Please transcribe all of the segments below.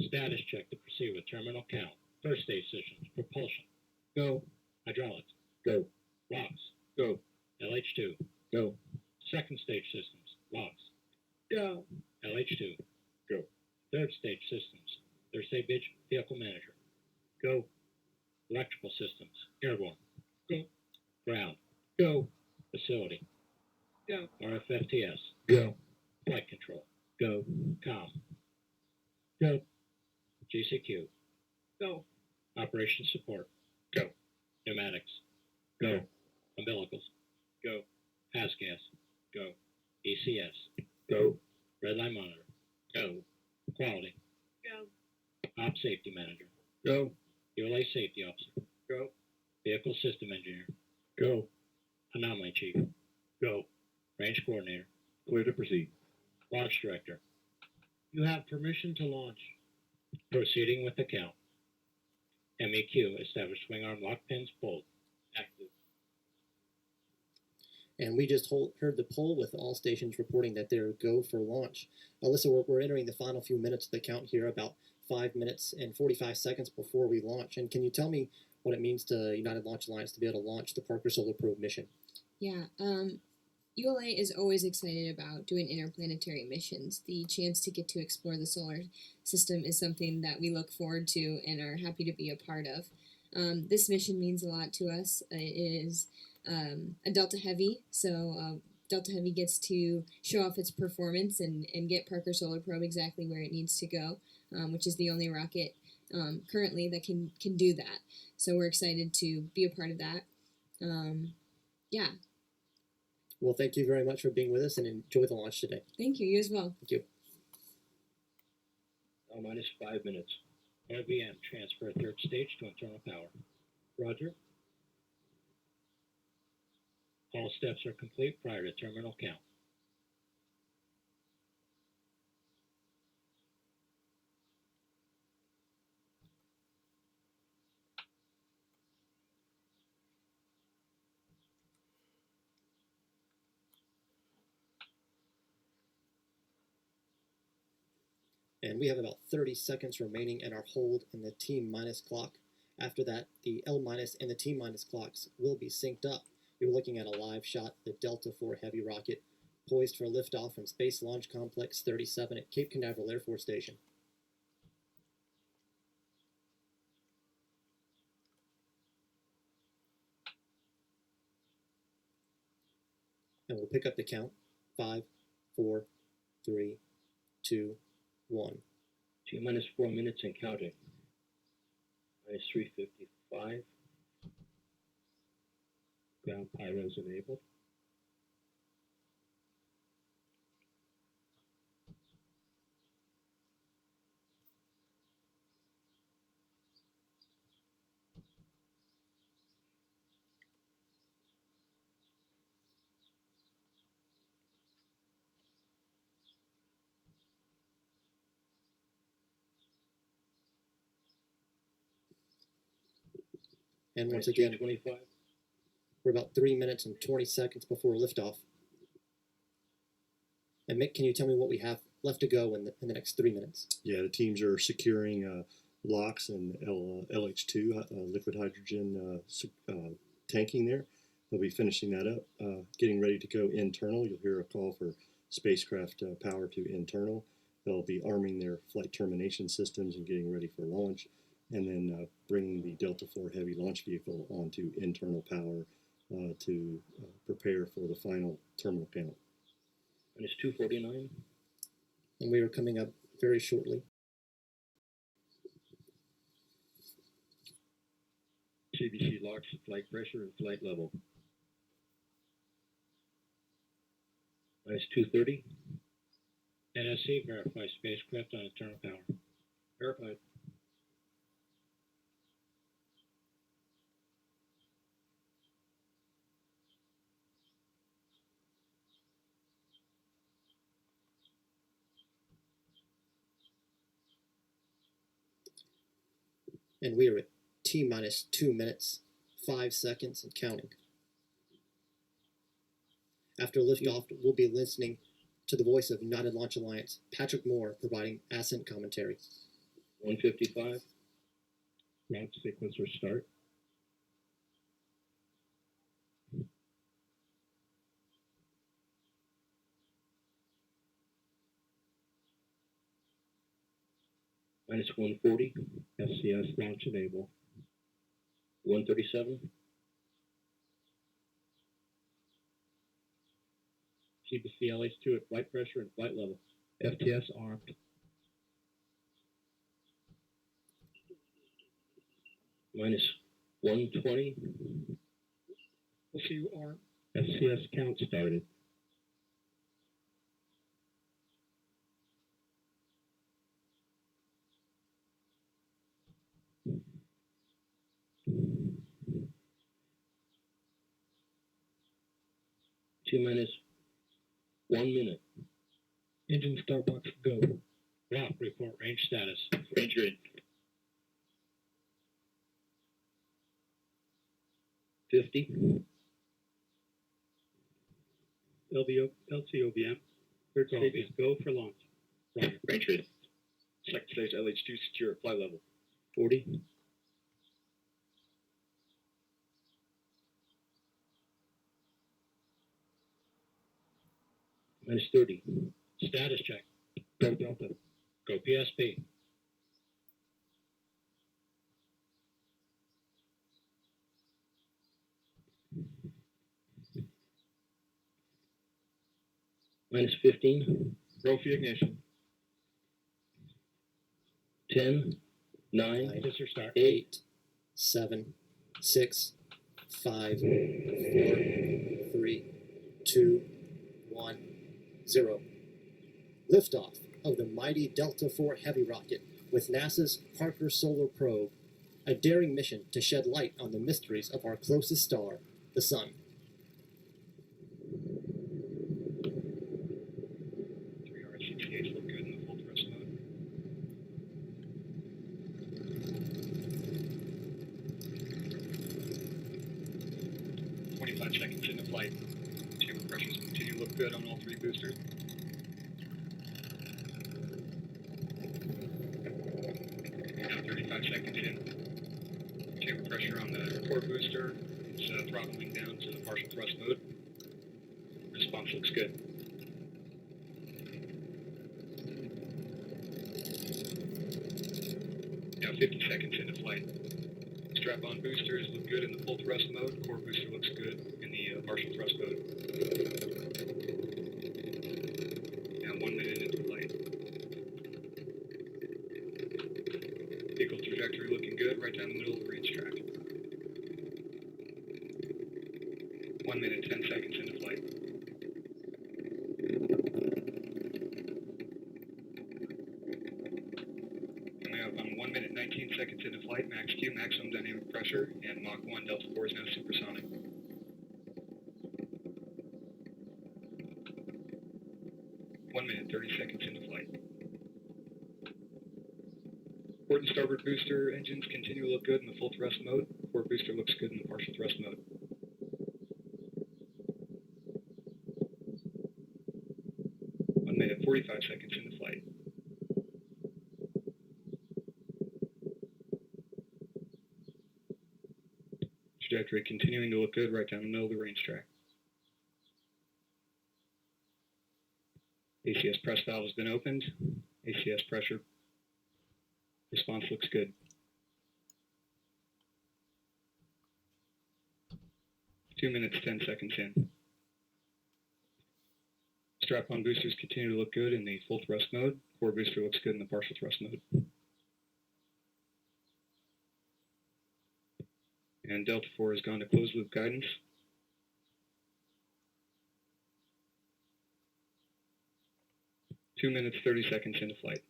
Status check to proceed with terminal count. First stage systems. Propulsion. Go. Hydraulics. Go. Locks. Go. LH2. Go. Second stage systems. Locks. Go. LH2. Go. Third stage systems. Third stage vehicle manager. Go. Electrical systems. Airborne. Go. Ground. Go. Facility. Go. RFFTS. Go. Flight control. Go. Com. Go. GCQ. Go. Operation support. Go. Pneumatics. Go. Umbilicals. Go. Pass gas. Go. ECS. Go. Red line monitor. Go. Quality. Go. Op safety manager. Go. ULA safety officer. Go. Vehicle system engineer. Go. Anomaly chief. Go. Range coordinator. Clear to proceed. Launch director. You have permission to launch. Proceeding with the count. MEQ, established swing arm lock pins pulled. Active. And we just heard the poll with all stations reporting that they're go for launch. Alyssa, we're entering the final few minutes of the count here, about 5 minutes and 45 seconds before we launch. And can you tell me what it means to United Launch Alliance to be able to launch the Parker Solar Probe mission? Yeah, ULA is always excited about doing interplanetary missions. The chance to get to explore the solar system is something that we look forward to and are happy to be a part of. This mission means a lot to us. It is a Delta Heavy, so Delta Heavy gets to show off its performance and get Parker Solar Probe exactly where it needs to go, which is the only rocket currently that can do that. So we're excited to be a part of that. Yeah. Well, thank you very much for being with us, and enjoy the launch today. Thank you. You as well. Thank you. Now minus 5 minutes. RVM, transfer third stage to internal power. Roger. All steps are complete prior to terminal count. And we have about 30 seconds remaining in our hold in the T-minus clock. After that, the L-minus and the T-minus clocks will be synced up. You're looking at a live shot of the Delta IV Heavy rocket poised for liftoff from Space Launch Complex 37 at Cape Canaveral Air Force Station. And we'll pick up the count. 5, 4, 3, 2, 1. T-minus 4 minutes and counting. Minus 3:55. Ground pyros enabled. And once again, 25. we're about 3 minutes and 20 seconds before liftoff. And Mick, can you tell me what we have left to go in the next 3 minutes? Yeah, the teams are securing LOX and LH2, liquid hydrogen tanking there. They'll be finishing that up, getting ready to go internal. You'll hear a call for spacecraft power to internal. They'll be arming their flight termination systems and getting ready for launch, and then bringing the Delta IV Heavy launch vehicle onto internal power to prepare for the final terminal count. And it's 2:49. And we are coming up very shortly. CBC locks flight pressure and flight level. Minus 2:30. NSC, verify spacecraft on internal power. Verified. And we are at T-minus 2 minutes, 5 seconds, and counting. After liftoff, we'll be listening to the voice of United Launch Alliance, Patrick Moore, providing ascent commentary. 155. Launch sequencer start. Minus 140. SCS launch enable. 137. CBC LH2 at flight pressure and flight level. FTS armed. Minus 120. LCU armed. SCS count started. T-minus 1 minute. Engine start box go. Rock, report range status. Range grid. 50. LCOVM. Third stage is go for launch. Roger. Range grid. Second stage LH2 secure at flight level. 40. Minus 30. Status check. Go Delta. Go PSP. Minus 15. Trophy ignition. 10, 9, start. 8, 7, 6, 5, 4, 3, 2, 1, 0. Liftoff of the mighty Delta IV Heavy rocket with NASA's Parker Solar Probe, a daring mission to shed light on the mysteries of our closest star, the Sun. 3R68 look good in the full thrust mode. "25 seconds into flight. Chamber pressures continue to look good on all 3 boosters. Now 35 seconds in. Chamber pressure on the core booster is throttling down to the partial thrust mode. Response looks good. Now 50 seconds into flight. Strap-on boosters look good in the full thrust mode. Core booster looks good in the partial thrust mode. Now 1 minute into flight. Vehicle trajectory looking good right down the middle of the range track. 1 minute, 10 seconds into flight. Coming up on 1 minute, 19 seconds into flight, max Q, maximum dynamic pressure, and Mach 1 Delta IV is now supersonic. 1 minute, 30 seconds into flight. Port and starboard booster engines continue to look good in the full thrust mode. Port booster looks good in the partial thrust mode. 1 minute, 45 seconds into flight. Trajectory continuing to look good right down the middle of the range track. ACS press valve has been opened. ACS pressure response looks good. 2 minutes, 10 seconds in. Strap-on boosters continue to look good in the full thrust mode. Core booster looks good in the partial thrust mode. And Delta IV has gone to closed loop guidance. Two minutes, 30 seconds into flight.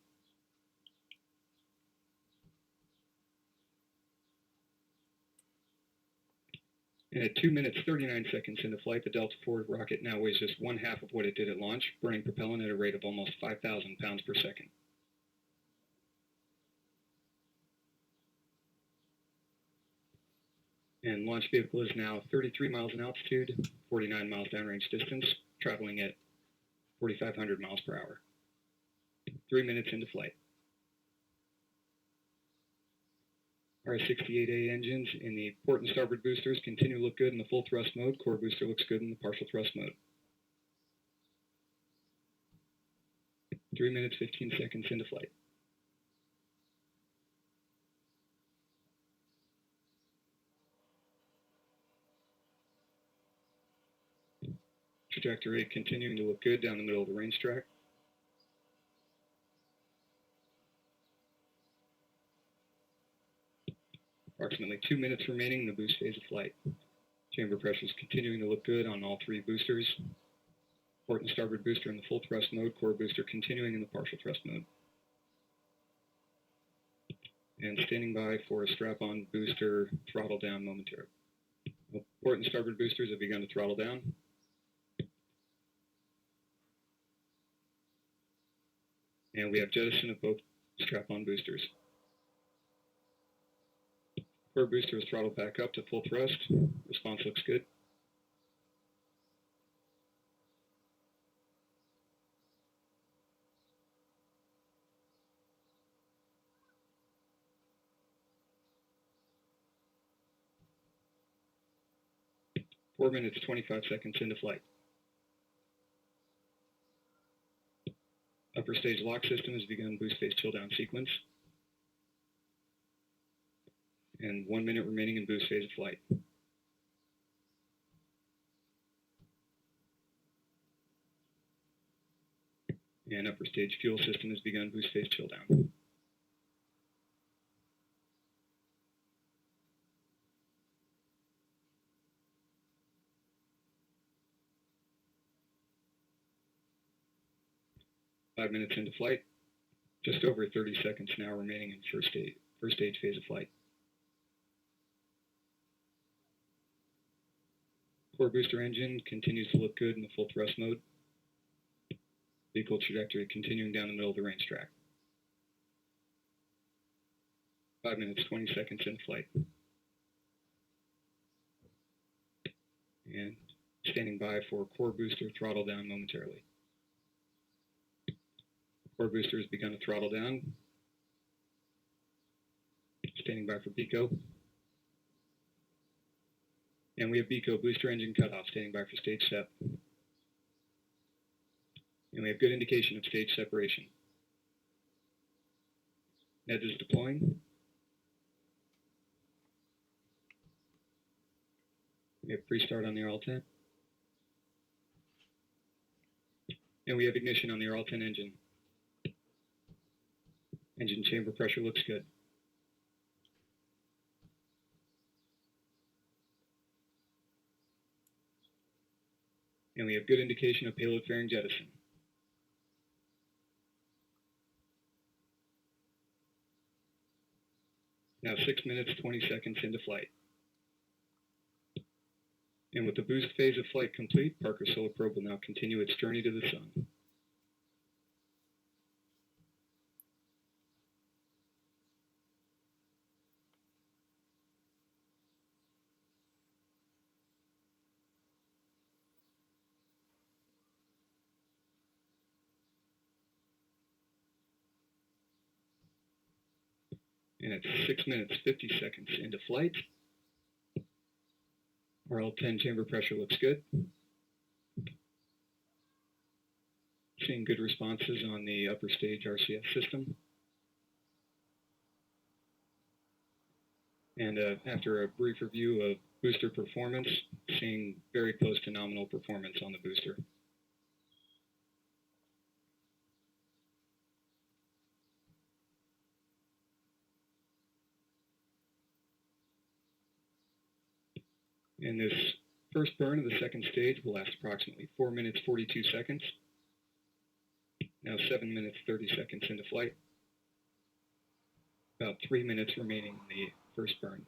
And at 2 minutes, 39 seconds into flight, the Delta IV rocket now weighs just 1/2 of what it did at launch, burning propellant at a rate of almost 5,000 pounds per second. And launch vehicle is now 33 miles in altitude, 49 miles downrange distance, traveling at 4,500 miles per hour. 3 minutes into flight. Our 68A engines in the port and starboard boosters continue to look good in the full thrust mode. Core booster looks good in the partial thrust mode. 3 minutes, 15 seconds into flight. Trajectory continuing to look good down the middle of the range track. Approximately 2 minutes remaining in the boost phase of flight. Chamber pressures continuing to look good on all 3 boosters. Port and starboard booster in the full thrust mode. Core booster continuing in the partial thrust mode. And standing by for a strap-on booster throttle down momentarily. Port and starboard boosters have begun to throttle down. And we have jettison of both strap-on boosters. Core booster is throttled back up to full thrust. Response looks good. Four minutes, 25 seconds into flight. Upper stage lock system has begun boost phase chill down sequence. And 1 minute remaining in boost phase of flight. And upper stage fuel system has begun boost phase chill down. Five minutes into flight. Just over 30 seconds now remaining in first stage phase of flight. Core booster engine continues to look good in the full thrust mode. Vehicle trajectory continuing down the middle of the range track. 5 minutes, 20 seconds in flight. And standing by for core booster throttle down momentarily. Core booster has begun to throttle down. Standing by for BECO. And we have BECO booster engine cutoff, standing by for stage sep. And we have good indication of stage separation. Ned is deploying. We have pre-start on the RL-10. And we have ignition on the RL-10 engine. Engine chamber pressure looks good. And we have good indication of payload fairing jettison. Now 6 minutes, 20 seconds into flight. And with the boost phase of flight complete, Parker Solar Probe will now continue its journey to the Sun. And it's 6 minutes, 50 seconds into flight. RL-10 chamber pressure looks good. Seeing good responses on the upper stage RCS system. And after a brief review of booster performance, seeing very close to nominal performance on the booster. And this first burn of the second stage will last approximately 4 minutes, 42 seconds. Now 7 minutes, 30 seconds into flight. About 3 minutes remaining in the first burn.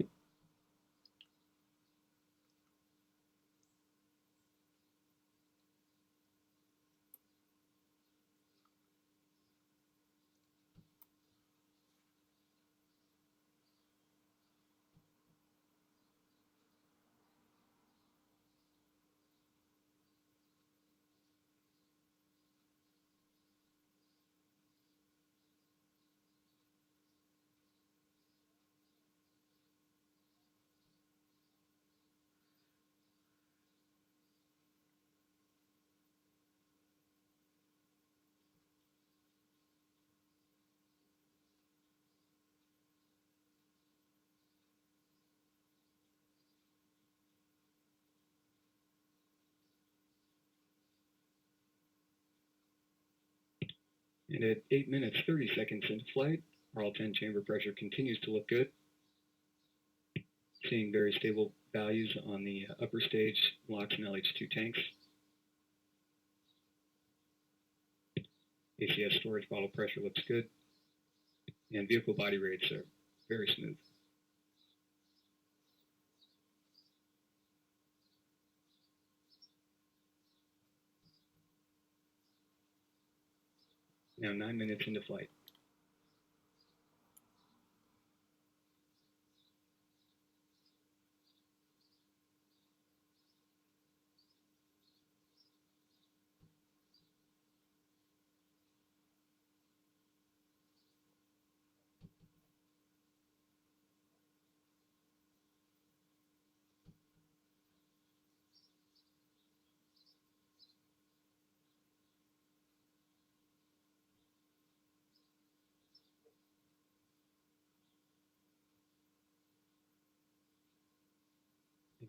And at 8 minutes, 30 seconds into flight, RL-10 chamber pressure continues to look good. Seeing very stable values on the upper stage LOX and LH2 tanks. ACS storage bottle pressure looks good. And vehicle body rates are very smooth. Now 9 minutes into flight.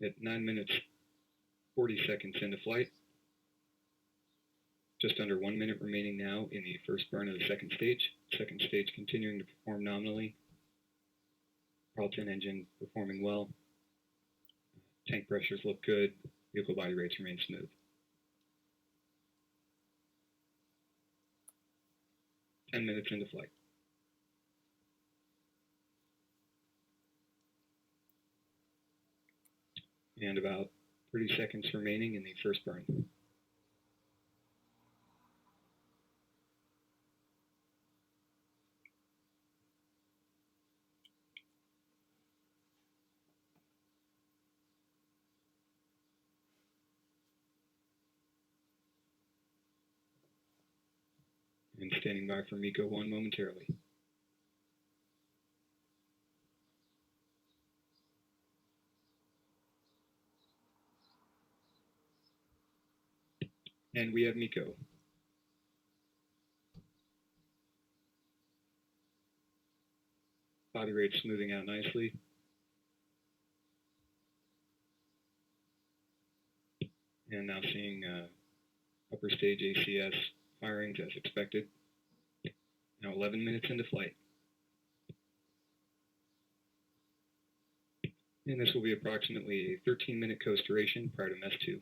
At 9 minutes, 40 seconds into flight. Just under 1 minute remaining now in the first burn of the second stage. Second stage continuing to perform nominally. RL-10 engine performing well. Tank pressures look good. Vehicle body rates remain smooth. 10 minutes into flight. And about 30 seconds remaining in the first burn. And standing by for MECO 1 momentarily. And we have MECO. Body rate smoothing out nicely. And now seeing upper stage ACS firings as expected. Now 11 minutes into flight. And this will be approximately a 13-minute coast duration prior to MES 2.